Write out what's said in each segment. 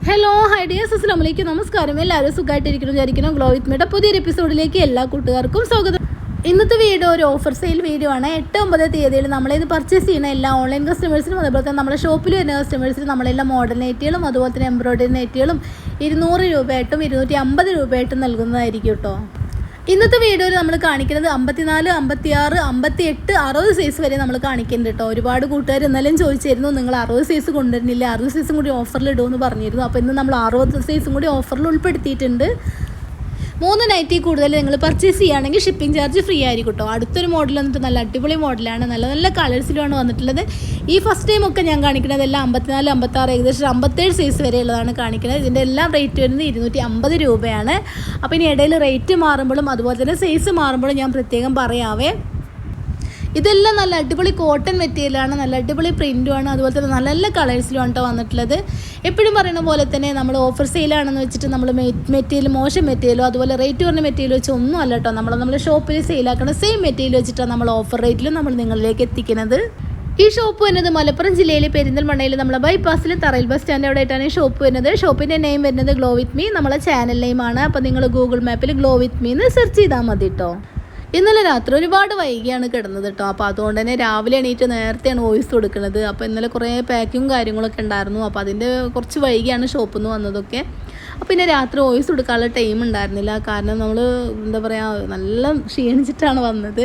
Hello hi dears, അസ്സലാമു അലൈക്കും. നമസ്കാരം. എല്ലാവരും സുഖമായിട്ടിരിക്കണം വിചാരിക്കണം. ഗ്ലോ വിത്ത് മീയുടെ പുതിയൊരു എപ്പിസോഡിലേക്ക് എല്ലാ കൂട്ടുകാർക്കും സ്വാഗതം. ഇന്നത്തെ വീഡിയോ ഒരു ഓഫർ സെയിൽ വീഡിയോ ആണ്. 8-9 തീയതിയിൽ നമ്മളിത് പർച്ചേസ് ചെയ്യുന്ന എല്ലാ ഓൺലൈൻ കസ്റ്റമേഴ്സിനും അതുപോലെ തന്നെ നമ്മുടെ ഷോപ്പിൽ വരുന്ന കസ്റ്റമേഴ്സിനും നമ്മളെല്ലാം മോഡൽ നൈറ്റികളും അതുപോലെ തന്നെ എംബ്രോയിഡറി നൈറ്റികളും 200 രൂപയായിട്ടും 250 രൂപയായിട്ടും നൽകുന്നതായിരിക്കും കേട്ടോ. ഇന്നത്തെ വീഡിയോയിൽ നമ്മൾ കാണിക്കുന്നത് 54, 56, 58, 60 സൈസ് വരെ നമ്മൾ കാണിക്കുന്നുണ്ട് കേട്ടോ. ഒരുപാട് കൂട്ടുകാർ ഇന്നലെയും ചോദിച്ചിരുന്നു, നിങ്ങൾ 60 സൈസ് കൊണ്ടുവരുന്നില്ല, 60 സൈസും കൂടി ഓഫറിൽ ഇടുമെന്ന് പറഞ്ഞിരുന്നു. അപ്പോൾ ഇന്ന് നമ്മൾ 60 സൈസും കൂടി ഓഫറിൽ ഉൾപ്പെടുത്തിയിട്ടുണ്ട്. 3 നൈറ്റി കൂടുതൽ നിങ്ങൾ പർച്ചേസ് ചെയ്യുകയാണെങ്കിൽ ഷിപ്പിംഗ് ചാർജ് ഫ്രീ ആയിരിക്കും കേട്ടോ. അടുത്തൊരു മോഡൽ വന്നിട്ട് നല്ല അടിപൊളി മോഡലാണ്, നല്ല നല്ല കളേഴ്സിലുമാണ് വന്നിട്ടുള്ളത്. ഈ ഫസ്റ്റ് ടൈം ഒക്കെ ഞാൻ കാണിക്കുന്നത് എല്ലാം 54, 56, ഏകദേശം 57 സൈസ് വരെയുള്ളതാണ് കാണിക്കുന്നത്. ഇതിൻ്റെ എല്ലാം റേറ്റ് വരുന്നത് 250 രൂപയാണ്. അപ്പോൾ ഇനി ഇടയിൽ റേറ്റ് മാറുമ്പോഴും അതുപോലെ തന്നെ സൈസ് മാറുമ്പോഴും ഞാൻ പ്രത്യേകം പറയാവേ. ഇതെല്ലാം നല്ല അടിപൊളി കോട്ടൺ മെറ്റീരിയലാണ്, നല്ല അടിപൊളി പ്രിൻറ്റുമാണ്, അതുപോലെ തന്നെ നല്ല നല്ല കളേഴ്സിലുമാണ് കേട്ടോ വന്നിട്ടുള്ളത്. എപ്പോഴും പറയുന്ന പോലെ തന്നെ നമ്മൾ ഓഫർ സെയിലാണെന്ന് വെച്ചിട്ട് നമ്മൾ മെറ്റീരിയൽ മോശം മെറ്റീരിയലോ അതുപോലെ റേറ്റ് കുറഞ്ഞ മെറ്റീരിയൽ വെച്ച് ഒന്നും അല്ല കേട്ടോ. നമ്മൾ ഷോപ്പിൽ സെയിലാക്കുന്ന സെയിം മെറ്റീരിയൽ വെച്ചിട്ടാണ് നമ്മൾ ഓഫർ റേറ്റിലും നമ്മൾ നിങ്ങളിലേക്ക് എത്തിക്കുന്നത്. ഈ ഷോപ്പ് വരുന്നത് മലപ്പുറം ജില്ലയിലെ പെരിന്തൽമണ്ണയിൽ നമ്മളെ ബൈപ്പാസിൽ തറയിൽ ബസ് സ്റ്റാൻഡ് അവിടെ ആയിട്ടാണ് ഈ ഷോപ്പ് വരുന്നത്. ഷോപ്പിൻ്റെ നെയിം വരുന്നത് ഗ്ലോ വിത്ത് മീ, നമ്മളെ ചാനൽ നെയിമാണ്. അപ്പോൾ നിങ്ങൾ ഗൂഗിൾ മാപ്പിൽ ഗ്ലോ വിത്ത് മീ എന്ന് സെർച്ച് ചെയ്താൽ മതി കേട്ടോ. ഇന്നലെ രാത്രി ഒരുപാട് വൈകിയാണ് കിടന്നത് കേട്ടോ. അപ്പോൾ അതുകൊണ്ട് തന്നെ രാവിലെ എണീറ്റ് നേരത്തെയാണ് വോയിസ് കൊടുക്കുന്നത്. അപ്പോൾ ഇന്നലെ കുറേ പാക്കിങ്ങും കാര്യങ്ങളൊക്കെ ഉണ്ടായിരുന്നു. അപ്പോൾ അതിൻ്റെ കുറച്ച് വൈകിയാണ് ഷോപ്പിൽ നിന്ന് വന്നതൊക്കെ. അപ്പോൾ പിന്നെ രാത്രി വോയിസ് കൊടുക്കാനുള്ള ടൈം ഉണ്ടായിരുന്നില്ല. കാരണം നമ്മൾ എന്താ പറയുക, നല്ല ക്ഷീണിച്ചിട്ടാണ് വന്നത്.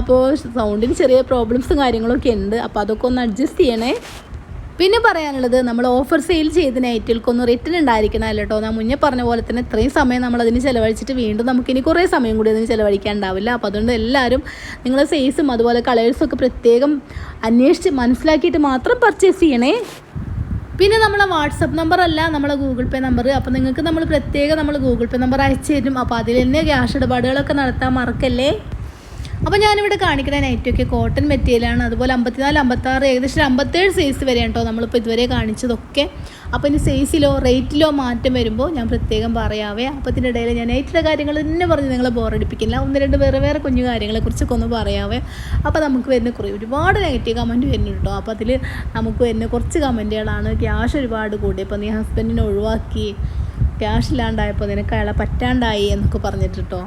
അപ്പോൾ സൗണ്ടിന് ചെറിയ പ്രോബ്ലംസും കാര്യങ്ങളൊക്കെ ഉണ്ട്. അപ്പോൾ അതൊക്കെ ഒന്ന് അഡ്ജസ്റ്റ് ചെയ്യണേ. പിന്നെ പറയാനുള്ളത്, നമ്മൾ ഓഫർ സെയിൽ ചെയ്ത് നൈറ്റുകൾക്കൊന്നും റിട്ടേൺ ഉണ്ടായിരിക്കണമല്ലോ കേട്ടോ. ഞാൻ മുന്നേ പറഞ്ഞ പോലെ തന്നെ ഇത്രയും സമയം നമ്മളതിന് ചിലവഴിച്ചിട്ട് വീണ്ടും നമുക്കിനി കുറേ സമയം കൂടി അതിന് ചിലവഴിക്കാൻ ഉണ്ടാവില്ല. അപ്പോൾ അതുകൊണ്ട് എല്ലാവരും നിങ്ങളെ സൈസും അതുപോലെ കളേഴ്സൊക്കെ പ്രത്യേകം അന്വേഷിച്ച് മനസ്സിലാക്കിയിട്ട് മാത്രം പർച്ചേസ് ചെയ്യണേ. പിന്നെ നമ്മളെ വാട്സപ്പ് നമ്പർ അല്ല, നമ്മളെ ഗൂഗിൾ പേ നമ്പർ. അപ്പോൾ നിങ്ങൾക്ക് നമ്മൾ ഗൂഗിൾ പേ നമ്പർ അയച്ചു തരും. അപ്പോൾ അതിൽ തന്നെ ക്യാഷ് ഇടപാടുകളൊക്കെ നടത്താൻ മറക്കല്ലേ. അപ്പോൾ ഞാനിവിടെ കാണിക്കുന്ന നൈറ്റൊക്കെ കോട്ടൺ മെറ്റീരിയലാണ്. അതുപോലെ 54, 56, ഏകദേശം 57 സൈസ് വരെ കേട്ടോ നമ്മളിപ്പോൾ ഇതുവരെ കാണിച്ചതൊക്കെ. അപ്പോൾ ഇനി സൈസിലോ റേറ്റിലോ മാറ്റം വരുമ്പോൾ ഞാൻ പ്രത്യേകം പറയാവേ. അപ്പോൾ ഇതിൻ്റെ ഇടയിൽ ഞാൻ നൈറ്റിൻ്റെ കാര്യങ്ങൾ തന്നെ പറഞ്ഞ് നിങ്ങളെ ബോറടിപ്പിക്കില്ല. 1-2 വേറെ കുഞ്ഞു കാര്യങ്ങളെക്കുറിച്ചൊക്കെ ഒന്ന് പറയാവേ. അപ്പോൾ നമുക്ക് വരുന്ന ഒരുപാട് നെഗറ്റീവ് കമൻറ്റ് വരുന്നുണ്ട് കേട്ടോ. അപ്പോൾ അതിൽ നമുക്ക് വരുന്ന കുറച്ച് കമൻറ്റുകളാണ്, ക്യാഷ് ഒരുപാട് കൂടി, ഇപ്പോൾ നീ ഹസ്ബൻഡിനെ ഒഴിവാക്കി, ക്യാഷ് ഇല്ലാണ്ടായപ്പോൾ നിനക്ക് അയാളെ പറ്റാണ്ടായി എന്നൊക്കെ പറഞ്ഞിട്ട് കേട്ടോ.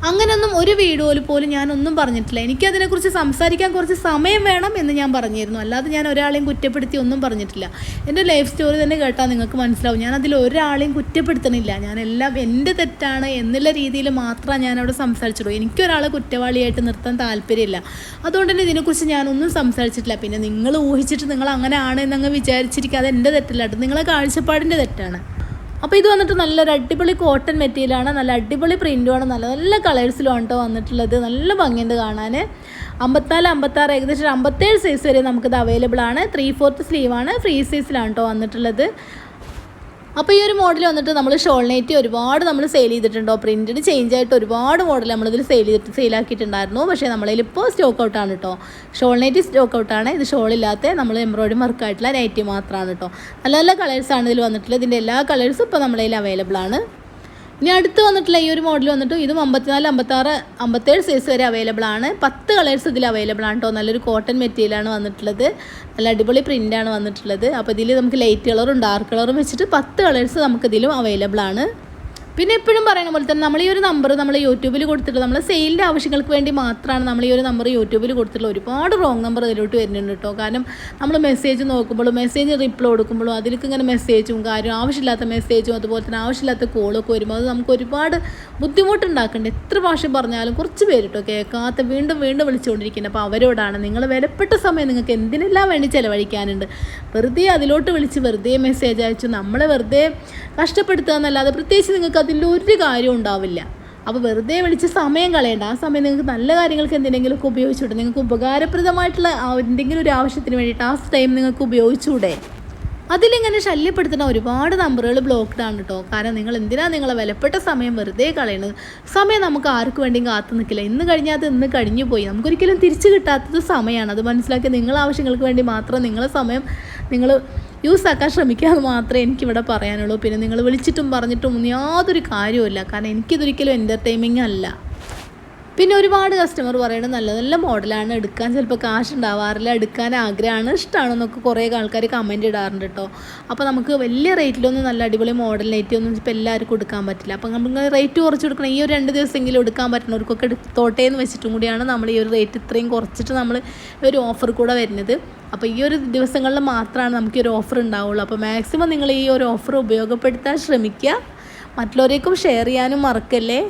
അങ്ങനെയൊന്നും ഒരു വീഡിയോയിൽ പോലും ഞാനൊന്നും പറഞ്ഞിട്ടില്ല. എനിക്കതിനെക്കുറിച്ച് സംസാരിക്കാൻ കുറച്ച് സമയം വേണം എന്ന് ഞാൻ പറഞ്ഞിരുന്നു. അല്ലാതെ ഞാൻ ഒരാളെയും കുറ്റപ്പെടുത്തി ഒന്നും പറഞ്ഞിട്ടില്ല. എൻ്റെ ലൈഫ് സ്റ്റോറി തന്നെ കേട്ടാൽ നിങ്ങൾക്ക് മനസ്സിലാവും. ഞാനതിൽ ഒരാളെയും കുറ്റപ്പെടുത്തണില്ല. ഞാനെല്ലാം എൻ്റെ തെറ്റാണ് എന്നുള്ള രീതിയിൽ മാത്രമാണ് ഞാനവിടെ സംസാരിച്ചുള്ളൂ. എനിക്കൊരാളെ കുറ്റവാളിയായിട്ട് നിർത്താൻ താല്പര്യമില്ല. അതുകൊണ്ട് തന്നെ ഇതിനെക്കുറിച്ച് ഞാനൊന്നും സംസാരിച്ചിട്ടില്ല. പിന്നെ നിങ്ങൾ ഊഹിച്ചിട്ട് നിങ്ങൾ അങ്ങനെ ആണ് എന്നങ്ങ് വിചാരിച്ചിരിക്കുക, അത് എൻ്റെ തെറ്റല്ല കേട്ടോ, നിങ്ങളെ കാഴ്ചപ്പാടിൻ്റെ തെറ്റാണ്. അപ്പോൾ ഇത് വന്നിട്ട് നല്ലൊരു അടിപൊളി കോട്ടൺ മെറ്റീരിയലാണ്, നല്ല അടിപൊളി പ്രിൻറ്റുമാണ്, നല്ല നല്ല കളേഴ്സിലുമാണ് കേട്ടോ വന്നിട്ടുള്ളത്. നല്ല ഭംഗിയുണ്ട് കാണാൻ. 54, 56, ഏകദേശം 57 സൈസ് വരെ നമുക്കിത് അവൈലബിൾ ആണ്. 3/4 സ്ലീവാണ്, ഫ്രീ സൈസിലാണ് കേട്ടോ വന്നിട്ടുള്ളത്. അപ്പോൾ ഈ ഒരു മോഡൽ വന്നിട്ട് നമ്മൾ ഷോൾ നൈറ്റി ഒരുപാട് നമ്മൾ സെയിൽ ചെയ്തിട്ടുണ്ടോ. പ്രിൻറ്റിന് ചേഞ്ച് ആയിട്ട് ഒരുപാട് മോഡൽ നമ്മളിതിൽ സെയിലാക്കിയിട്ടുണ്ടായിരുന്നു. പക്ഷേ നമ്മളിപ്പോൾ സ്റ്റോക്ക് ഔട്ടാണ് കേട്ടോ. ഷോൾ നൈറ്റി സ്റ്റോക്ക് ഔട്ടാണ്. ഇത് ഷോളില്ലാത്ത നമ്മൾ എംബ്രോയിഡറി വർക്കായിട്ടുള്ള നൈറ്റി മാത്രമാണ് കേട്ടോ. നല്ല നല്ല കളേഴ്സാണ് ഇതിൽ വന്നിട്ടുള്ളത്. ഇതിൻ്റെ എല്ലാ കളേഴ്സും ഇപ്പോൾ നമ്മളതിൽ അവൈലബിൾ ആണ്. ഇനി അടുത്ത് വന്നിട്ടുള്ള ഈ ഒരു മോഡൽ വന്നിട്ട് ഇതും 54, 56, 57 സൈസ് വരെ അവൈലബിൾ ആണ്. 10 കളേഴ്സ് ഇതിൽ അവൈലബിൾ ആണ് കേട്ടോ. നല്ലൊരു കോട്ടൺ മെറ്റീരിയലാണ് വന്നിട്ടുള്ളത്, നല്ല അടിപൊളി പ്രിൻ്റാണ് വന്നിട്ടുള്ളത്. അപ്പോൾ ഇതിൽ നമുക്ക് ലൈറ്റ് കളറും ഡാർക്ക് കളറും വെച്ചിട്ട് 10 കളേഴ്സ് നമുക്കിതിലും അവൈലബിൾ ആണ്. പിന്നെ എപ്പോഴും പറയുന്ന പോലെ തന്നെ നമ്മൾ ഈ ഒരു നമ്പർ നമ്മൾ യൂട്യൂബിൽ കൊടുത്തിട്ട് നമ്മൾ സെയിലിൻ്റെ ആവശ്യങ്ങൾക്ക് വേണ്ടി മാത്രമാണ് നമ്മൾ ഈ ഒരു നമ്പർ യൂട്യൂബിൽ കൊടുത്തിട്ടുള്ള. ഒരുപാട് റോങ് നമ്പർ ഇതിലോട്ട് വരുന്നുണ്ട് കേട്ടോ. കാരണം നമ്മൾ മെസ്സേജ് നോക്കുമ്പോഴും മെസ്സേജ് റിപ്ലൈ കൊടുക്കുമ്പോഴും അതിലേക്ക് ഇങ്ങനെ മെസ്സേജും കാര്യം ആവശ്യമില്ലാത്ത മെസ്സേജും അതുപോലെ തന്നെ ആവശ്യമില്ലാത്ത കോളൊക്കെ വരുമ്പോൾ അത് നമുക്ക് ഒരുപാട് ബുദ്ധിമുട്ടുണ്ടാക്കുന്നുണ്ട്. എത്ര ഭാഷ പറഞ്ഞാലും കുറച്ച് പേര് കേട്ടോ കേൾക്കാത്ത വീണ്ടും വീണ്ടും വിളിച്ചുകൊണ്ടിരിക്കുന്നത്. അപ്പോൾ അവരോടാണ്, നിങ്ങൾ വിലപ്പെട്ട സമയം നിങ്ങൾക്ക് എന്തിനെല്ലാം വേണ്ടി ചിലവഴിക്കാനുണ്ട്. വെറുതെ അതിലോട്ട് വിളിച്ച് വെറുതെ മെസ്സേജ് അയച്ചു നമ്മളെ വെറുതെ കഷ്ടപ്പെടുത്തുക എന്നല്ലാതെ പ്രത്യേകിച്ച് നിങ്ങൾക്ക് അതിലൊരു കാര്യം ഉണ്ടാവില്ല. അപ്പോൾ വെറുതെ വിളിച്ച് സമയം കളയേണ്ട. ആ സമയം നിങ്ങൾക്ക് നല്ല കാര്യങ്ങൾക്ക് എന്തെങ്കിലുമൊക്കെ ഉപയോഗിച്ചുകൂടെ, നിങ്ങൾക്ക് ഉപകാരപ്രദമായിട്ടുള്ള എന്തെങ്കിലും ഒരു ആവശ്യത്തിന് വേണ്ടിയിട്ട് ആ ടൈം നിങ്ങൾക്ക് ഉപയോഗിച്ചുകൂടെ. അതിലിങ്ങനെ ശല്യപ്പെടുത്തുന്ന ഒരുപാട് നമ്പറുകൾ ബ്ലോക്ക്ഡ് ആണ് കേട്ടോ. കാരണം നിങ്ങൾ എന്തിനാണ് നിങ്ങളെ വിലപ്പെട്ട സമയം വെറുതെ കളയണത്. സമയം നമുക്ക് ആർക്കും വേണ്ടിയും കാത്തു നിൽക്കില്ല. ഇന്ന് കഴിഞ്ഞാൽ അത് ഇന്ന് കഴിഞ്ഞു പോയി, നമുക്കൊരിക്കലും തിരിച്ചു കിട്ടാത്തത് സമയമാണ്. അത് മനസ്സിലാക്കി നിങ്ങളെ ആവശ്യങ്ങൾക്ക് വേണ്ടി മാത്രം നിങ്ങളെ സമയം നിങ്ങൾ യൂസ് ആക്കാൻ ശ്രമിക്കാമെന്ന് മാത്രമേ എനിക്കിവിടെ പറയാനുള്ളൂ. പിന്നെ നിങ്ങൾ വിളിച്ചിട്ടും പറഞ്ഞിട്ടും യാതൊരു കാര്യവുമില്ല. കാരണം എനിക്കിതൊരിക്കലും എൻ്റർടൈൻമെൻറ് അല്ല. പിന്നെ ഒരുപാട് കസ്റ്റമർ പറയുന്നത് നല്ല നല്ല മോഡലാണ്, എടുക്കാൻ ചിലപ്പോൾ കാശ് ഉണ്ടാവാറില്ല, എടുക്കാൻ ആഗ്രഹമാണ്, ഇഷ്ടമാണെന്നൊക്കെ കുറേ ആൾക്കാർ കമൻറ്റ് ഇടാറുണ്ട് കേട്ടോ. അപ്പോൾ നമുക്ക് വലിയ റേറ്റിലൊന്നും നല്ല അടിപൊളി മോഡൽ നൈറ്റി ഒന്നും ഇപ്പോൾ എല്ലാവർക്കും എടുക്കാൻ പറ്റില്ല. അപ്പോൾ നമ്മൾ റേറ്റ് കുറച്ച് കൊടുക്കണം, ഈ ഒരു 2 ദിവസമെങ്കിലും എടുക്കാൻ പറ്റുന്നവർക്കൊക്കെ എടുത്തോട്ടേ എന്ന് വെച്ചിട്ടും കൂടിയാണ് നമ്മൾ ഈ ഒരു റേറ്റ് ഇത്രയും കുറച്ചിട്ട് നമ്മൾ ഒരു ഓഫർ കൂടെ വരുന്നത്. അപ്പോൾ ഈ ഒരു ദിവസങ്ങളിൽ മാത്രമാണ് നമുക്ക് ഒരു ഓഫർ ഉണ്ടാവുള്ളൂ. അപ്പോൾ മാക്സിമം നിങ്ങൾ ഈ ഒരു ഓഫർ ഉപയോഗപ്പെടുത്താൻ ശ്രമിക്കുക, മറ്റുള്ളവരേക്കും ഷെയർ ചെയ്യാനും മറക്കല്ലേ.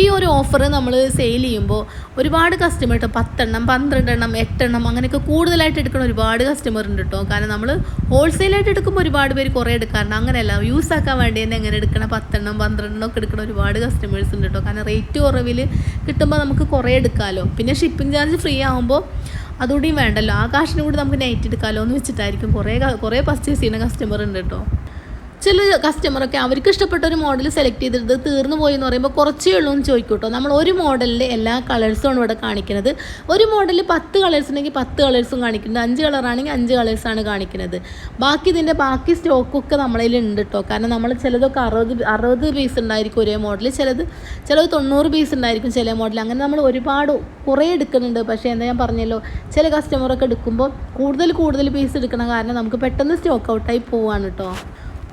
ഈ ഒരു ഓഫർ നമ്മൾ സെയിൽ ചെയ്യുമ്പോൾ ഒരുപാട് കസ്റ്റമർ കേട്ടോ 10 എണ്ണം 12 എണ്ണം 8 എണ്ണം അങ്ങനെയൊക്കെ കൂടുതലായിട്ട് എടുക്കുന്ന ഒരുപാട് കസ്റ്റമർ ഉണ്ട് കേട്ടോ. കാരണം നമ്മൾ ഹോൾസെയിലായിട്ട് എടുക്കുമ്പോൾ ഒരുപാട് പേര് കുറേ എടുക്കാറുണ്ട്, അങ്ങനെയല്ല യൂസ് ആക്കാൻ വേണ്ടി തന്നെ എങ്ങനെ എടുക്കണം 10 എണ്ണം 12 എണ്ണം ഒക്കെ എടുക്കുന്ന ഒരുപാട് കസ്റ്റമേഴ്സ് ഉണ്ട് കേട്ടോ. കാരണം റേറ്റ് കുറവിൽ കിട്ടുമ്പോൾ നമുക്ക് കുറേ എടുക്കാമല്ലോ. പിന്നെ ഷിപ്പിംഗ് ചാർജ് ഫ്രീ ആകുമ്പോൾ അതുകൂടിയും വേണ്ടല്ലോ, ആ കാശിനും കൂടി നമുക്ക് നൈറ്റ് എടുക്കാമല്ലോ എന്ന് വെച്ചിട്ടായിരിക്കും കുറേ പർച്ചേസ് ചെയ്യുന്ന കസ്റ്റമർ ഉണ്ട് കേട്ടോ. ചില കസ്റ്റമറൊക്കെ അവർക്ക് ഇഷ്ടപ്പെട്ട ഒരു മോഡൽ സെലക്ട് ചെയ്തിട്ട് തീർന്നു പോയി എന്ന് പറയുമ്പോൾ കുറച്ചേ ഉള്ളൂ എന്ന് ചോദിക്കും കേട്ടോ. നമ്മൾ ഒരു മോഡലിൽ എല്ലാ കളേഴ്സുമാണ് ഇവിടെ കാണിക്കുന്നത്. ഒരു മോഡലിൽ 10 കളേഴ്സ് ഉണ്ടെങ്കിൽ 10 കളേഴ്സും കാണിക്കുന്നത്, 5 കളറാണെങ്കിൽ 5 കളേഴ്സാണ് കാണിക്കുന്നത്. ഇതിൻ്റെ ബാക്കി സ്റ്റോക്കൊക്കെ നമ്മളതിൽ ഉണ്ട് കേട്ടോ. കാരണം നമ്മൾ ചിലതൊക്കെ 60 പീസ് ഉണ്ടായിരിക്കും ഒരേ മോഡൽ, ചിലത് 90 പീസ് ഉണ്ടായിരിക്കും ചില മോഡൽ. അങ്ങനെ നമ്മൾ കുറേ എടുക്കുന്നുണ്ട്. പക്ഷേ എന്താ ഞാൻ പറഞ്ഞല്ലോ, ചില കസ്റ്റമറൊക്കെ എടുക്കുമ്പോൾ കൂടുതൽ പീസ് എടുക്കണം, കാരണം നമുക്ക് പെട്ടെന്ന് സ്റ്റോക്ക് ഔട്ടായി പോവാണ് കേട്ടോ.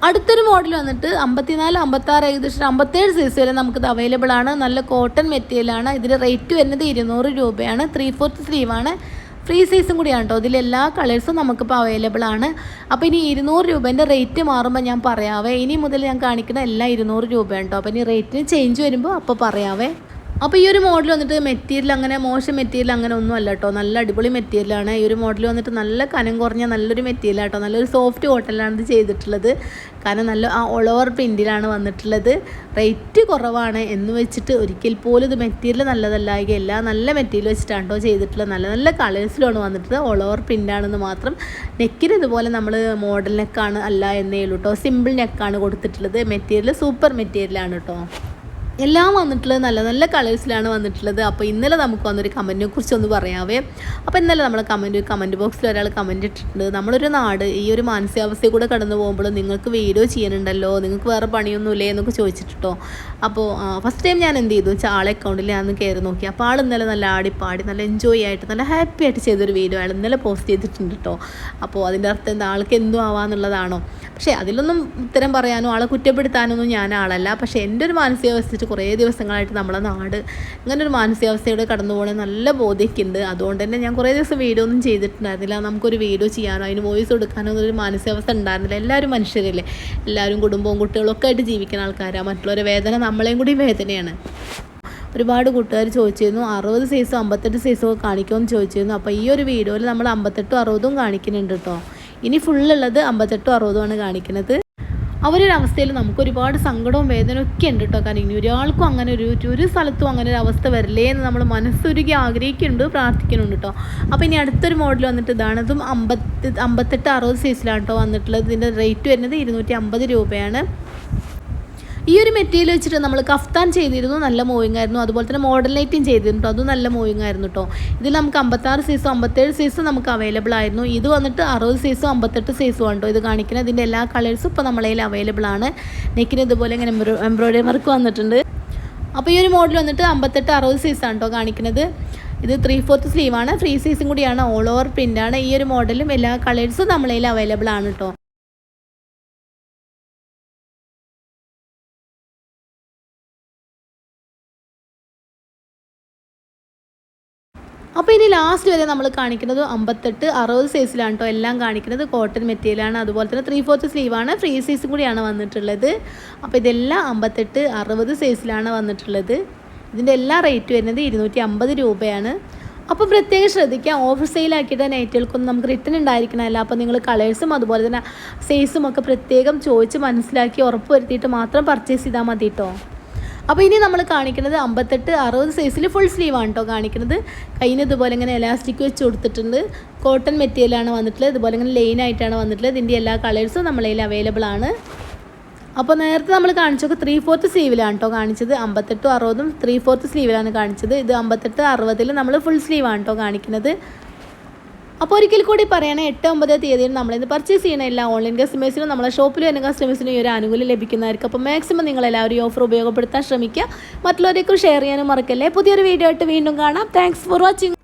അടുത്തൊരു മോഡൽ വന്നിട്ട് 54, 56, ഏകദേശം 57 സൈസ് വരെ നമുക്കിത് അവൈലബിൾ ആണ്. നല്ല കോട്ടൺ മെറ്റീരിയലാണ്. ഇതിൻ്റെ റേറ്റ് വരുന്നത് 200 രൂപയാണ്. 3/4 സ്ലീവാണ്, ഫ്രീ സൈസും കൂടിയാണ് കേട്ടോ. ഇതിലെല്ലാ കളേഴ്സും നമുക്കിപ്പോൾ അവൈലബിൾ ആണ്. അപ്പോൾ ഇനി 200 രൂപേൻ്റെ റേറ്റ് മാറുമ്പോൾ ഞാൻ പറയാവേ. ഇനി മുതൽ ഞാൻ കാണിക്കുന്ന എല്ലാം 200 രൂപയാണ് കേട്ടോ. അപ്പോൾ ഇനി റേറ്റിന് ചേഞ്ച് വരുമ്പോൾ അപ്പോൾ പറയാവേ. അപ്പോൾ ഈ ഒരു മോഡൽ വന്നിട്ട് മെറ്റീരിയൽ അങ്ങനെ മോശം മെറ്റീരിയൽ അങ്ങനെ ഒന്നും അല്ല കേട്ടോ, നല്ല അടിപൊളി മെറ്റീരിയലാണ്. ഈ ഒരു മോഡൽ വന്നിട്ട് നല്ല കനം കുറഞ്ഞ നല്ലൊരു മെറ്റീരിയൽ കേട്ടോ, നല്ലൊരു സോഫ്റ്റ് കോട്ടണിലാണ് ഇത് ചെയ്തിട്ടുള്ളത്. കാരണം നല്ല ഓൾ ഓവർ പ്രിൻറ്റിലാണ് വന്നിട്ടുള്ളത്. റേറ്റ് കുറവാണ് എന്ന് വെച്ചിട്ട് ഒരിക്കൽ പോലും ഇത് മെറ്റീരിയൽ നല്ലതല്ലായികയല്ല, നല്ല മെറ്റീരിയൽ വെച്ചിട്ടാണ് കേട്ടോ ചെയ്തിട്ടുള്ളത്. നല്ല നല്ല കളേഴ്സിലാണ് വന്നിട്ടുള്ളത്. ഓൾ ഓവർ പ്രിൻ്റാണെന്ന് മാത്രം. നെക്കിന് ഇതുപോലെ നമ്മൾ മോഡൽ നെക്കാണ് അല്ല എന്നേ ഉള്ളൂ കേട്ടോ, സിമ്പിൾ നെക്കാണ് കൊടുത്തിട്ടുള്ളത്. മെറ്റീരിയൽ സൂപ്പർ മെറ്റീരിയലാണ് കേട്ടോ. എല്ലാം വന്നിട്ടുള്ളത് നല്ല നല്ല കളേഴ്സിലാണ് വന്നിട്ടുള്ളത്. അപ്പോൾ ഇന്നലെ നമുക്ക് വന്നൊരു കമൻറ്റിനെ കുറിച്ചൊന്ന് പറയാവേ. അപ്പോൾ ഇന്നലെ നമ്മൾ കമൻറ്റ് ബോക്സിൽ ഒരാൾ കമൻറ്റ് ഇട്ടിട്ടുണ്ട്, നമ്മളൊരു നാട് ഈ ഒരു മാനസികാവസ്ഥയിൽ കൂടെ കടന്നു പോകുമ്പോൾ നിങ്ങൾക്ക് വീഡിയോ ചെയ്യാനുണ്ടല്ലോ, നിങ്ങൾക്ക് വേറെ പണിയൊന്നുമില്ലേ എന്നൊക്കെ ചോദിച്ചിട്ടോ. അപ്പോൾ ഫസ്റ്റ് ടൈം ഞാൻ എന്ത് ചെയ്തു വെച്ചാൽ ആളെ അക്കൗണ്ടിൽ ഞാൻ കയറി നോക്കി. അപ്പോൾ ആൾ ഇന്നലെ നല്ല ആടിപ്പാടി നല്ല എൻജോയ് ആയിട്ട് നല്ല ഹാപ്പി ആയിട്ട് ചെയ്തൊരു വീഡിയോ അയാൾ ഇന്നലെ പോസ്റ്റ് ചെയ്തിട്ടുണ്ട് കേട്ടോ. അപ്പോൾ അതിൻ്റെ അർത്ഥം എന്താ, ആൾക്ക് എന്തും ആവാന്നുള്ളതാണോ? പക്ഷേ അതിലൊന്നും ഉത്തരം പറയാനോ ആളെ കുറ്റപ്പെടുത്താനൊന്നും ഞാൻ ആളല്ല. പക്ഷേ എൻ്റെ ഒരു മാനസികാവസ്ഥ കുറേ ദിവസങ്ങളായിട്ട് നമ്മളെ നാട് ഇങ്ങനെ ഒരു മാനസികാവസ്ഥയോടെ കടന്നു പോകണേ നല്ല ബോധ്യമൊക്കെ ഉണ്ട്. അതുകൊണ്ട് തന്നെ ഞാൻ കുറേ ദിവസം വീഡിയോ ഒന്നും ചെയ്തിട്ടുണ്ടായിരുന്നില്ല. നമുക്കൊരു വീഡിയോ ചെയ്യാനോ അതിന് വോയിസ് കൊടുക്കാനോ ഒരു മാനസികാവസ്ഥ ഉണ്ടായിരുന്നില്ല. എല്ലാവരും മനുഷ്യരല്ലേ, എല്ലാവരും കുടുംബവും കുട്ടികളൊക്കെ ആയിട്ട് ജീവിക്കുന്ന ആൾക്കാരാണ്. മറ്റുള്ളവരുടെ വേദന നമ്മളെയും കൂടി വേദനയാണ്. ഒരുപാട് കൂട്ടുകാർ ചോദിച്ചിരുന്നു 60 സൈസും 58 സൈസും ഒക്കെ കാണിക്കുമെന്ന് ചോദിച്ചിരുന്നു. അപ്പോൾ ഈ ഒരു വീഡിയോയിൽ നമ്മൾ 58ഉം 60ഉം കാണിക്കുന്നുണ്ട് കേട്ടോ. ഇനി ഫുള്ളുള്ളത് 58ഉം 60ഉമാണ് കാണിക്കുന്നത്. അവരൊരവസ്ഥയിൽ നമുക്കൊരുപാട് സങ്കടവും വേദനയും ഒക്കെ ഉണ്ട് കേട്ടോ. കാരണം ഇനി ഒരാൾക്കും അങ്ങനെ ഒരു സ്ഥലത്തും അങ്ങനെ ഒരു അവസ്ഥ വരില്ലേ എന്ന് നമ്മൾ മനസ്സൊരുക്കി ആഗ്രഹിക്കുന്നുണ്ട്, പ്രാർത്ഥിക്കുന്നുണ്ട് കേട്ടോ. അപ്പോൾ ഇനി അടുത്തൊരു മോഡൽ വന്നിട്ട് ഇതാണ്. ഇതും 58, 60 സൈസിലാണ് കേട്ടോ വന്നിട്ടുള്ളത്. ഇതിൻ്റെ റേറ്റ് വരുന്നത് 250 രൂപയാണ്. ഈ ഒരു മെറ്റീരിയൽ വെച്ചിട്ട് നമ്മൾ കഫ്താൻ ചെയ്തിരുന്നു, നല്ല മൂവിങ് ആയിരുന്നു. അതുപോലെ തന്നെ മോഡൽ നൈറ്റും ചെയ്തിരുന്നു, അതും നല്ല മൂവിങ് ആയിരുന്നു കേട്ടോ. ഇതിൽ നമുക്ക് 56 സൈസും 57 സൈസും നമുക്ക് അവൈലബിൾ ആയിരുന്നു. ഇത് വന്നിട്ട് 60 സൈസും 58 സൈസും ആണ് കേട്ടോ ഇത് കാണിക്കുന്നത്. ഇതിൻ്റെ എല്ലാ കളേഴ്സും ഇപ്പോൾ നമ്മളെ കയ്യിൽ അവൈലബിൾ ആണ്. നെക്കിന് ഇതുപോലെ ഇങ്ങനെ എംബ്രോയ്ഡറി വർക്ക് വന്നിട്ടുണ്ട്. അപ്പോൾ ഈ ഒരു മോഡൽ വന്നിട്ട് 58, 60 സൈസാണ് കേട്ടോ കാണിക്കുന്നത്. ഇത് 3/4 സ്ലീവാണ്, ഫ്രീ സൈസും കൂടിയാണ്, ഓൾ ഓവർ പ്രിൻ്റാണ്. ഈ ഒരു മോഡലും എല്ലാ കളേഴ്സും നമ്മളെ കയ്യിൽ അവൈലബിൾ ആണ് കേട്ടോ. അപ്പോൾ ഇനി ലാസ്റ്റ് വരെ നമ്മൾ കാണിക്കുന്നത് 58, 60 സൈസിലാണ് കേട്ടോ എല്ലാം കാണിക്കുന്നത്. കോട്ടൺ മെറ്റീരിയലാണ്, അതുപോലെ തന്നെ 3/4 സ്ലീവാണ്, ഫ്രീ സൈസും കൂടിയാണ് വന്നിട്ടുള്ളത്. അപ്പോൾ ഇതെല്ലാം 58, 60 സൈസിലാണ് വന്നിട്ടുള്ളത്. ഇതിൻ്റെ എല്ലാ റേറ്റ് വരുന്നത് 250 രൂപയാണ്. അപ്പോൾ പ്രത്യേകം ശ്രദ്ധിക്കുക, ഓഫർ സെയിലാക്കിയിട്ട് നൈറ്റുകൾക്കൊന്നും നമുക്ക് റിട്ടേൺ ഉണ്ടായിരിക്കണമല്ല. അപ്പോൾ നിങ്ങൾ കളേഴ്സും അതുപോലെ തന്നെ സൈസും ഒക്കെ പ്രത്യേകം ചോദിച്ച് മനസ്സിലാക്കി ഉറപ്പ് വരുത്തിയിട്ട് മാത്രം പർച്ചേസ് ചെയ്താൽ മതി കേട്ടോ. അപ്പോൾ ഇനി നമ്മൾ കാണിക്കുന്നത് 58, 60 സൈസിൽ ഫുൾ സ്ലീവാണ് കേട്ടോ കാണിക്കുന്നത്. കയ്യിന് ഇതുപോലെ ഇങ്ങനെ എലാസ്റ്റിക് വെച്ച് കൊടുത്തിട്ടുണ്ട്. കോട്ടൺ മെറ്റീരിയലാണ് വന്നിട്ടുള്ളത്. ഇതുപോലെ ഇങ്ങനെ ലൈൻ ആയിട്ടാണ് വന്നിട്ടുള്ളത്. ഇതിൻ്റെ എല്ലാ കളേഴ്സും നമ്മളെ കയ്യിൽ അവൈലബിൾ ആണ്. അപ്പോൾ നേരത്തെ നമ്മൾ കാണിച്ചൊക്കെ 3/4 സ്ലീവിലാണ് കേട്ടോ കാണിച്ചത്. 58, 60ഉം 3/4 സ്ലീവിലാണ് കാണിച്ചത്. ഇത് 58, 60ൽ നമ്മൾ ഫുൾ സ്ലീവാണ് കേട്ടോ കാണിക്കുന്നത്. അപ്പോൾ ഒരിക്കൽ കൂടി പറയണേ 8-9 തീയതിയിൽ നമ്മളിന്ന് പർച്ചേസ് ചെയ്യുന്ന എല്ലാ ഓൺലൈൻ കസ്റ്റമേഴ്സിനും നമ്മളെ ഷോപ്പിൽ വരുന്ന കസ്റ്റമേഴ്സിനും ഈ ഒരു ആനുകൂല്യം ലഭിക്കുന്നതായിരിക്കും. അപ്പോൾ മാക്സിമം നിങ്ങളെല്ലാവരും ഈ ഓഫർ ഉപയോഗപ്പെടുത്താൻ ശ്രമിക്കുക. മറ്റുള്ളവരേക്കും ഷെയർ ചെയ്യാനും മറക്കല്ലേ. പുതിയൊരു വീഡിയോ ആയിട്ട് വീണ്ടും കാണാം. Thanks for watching.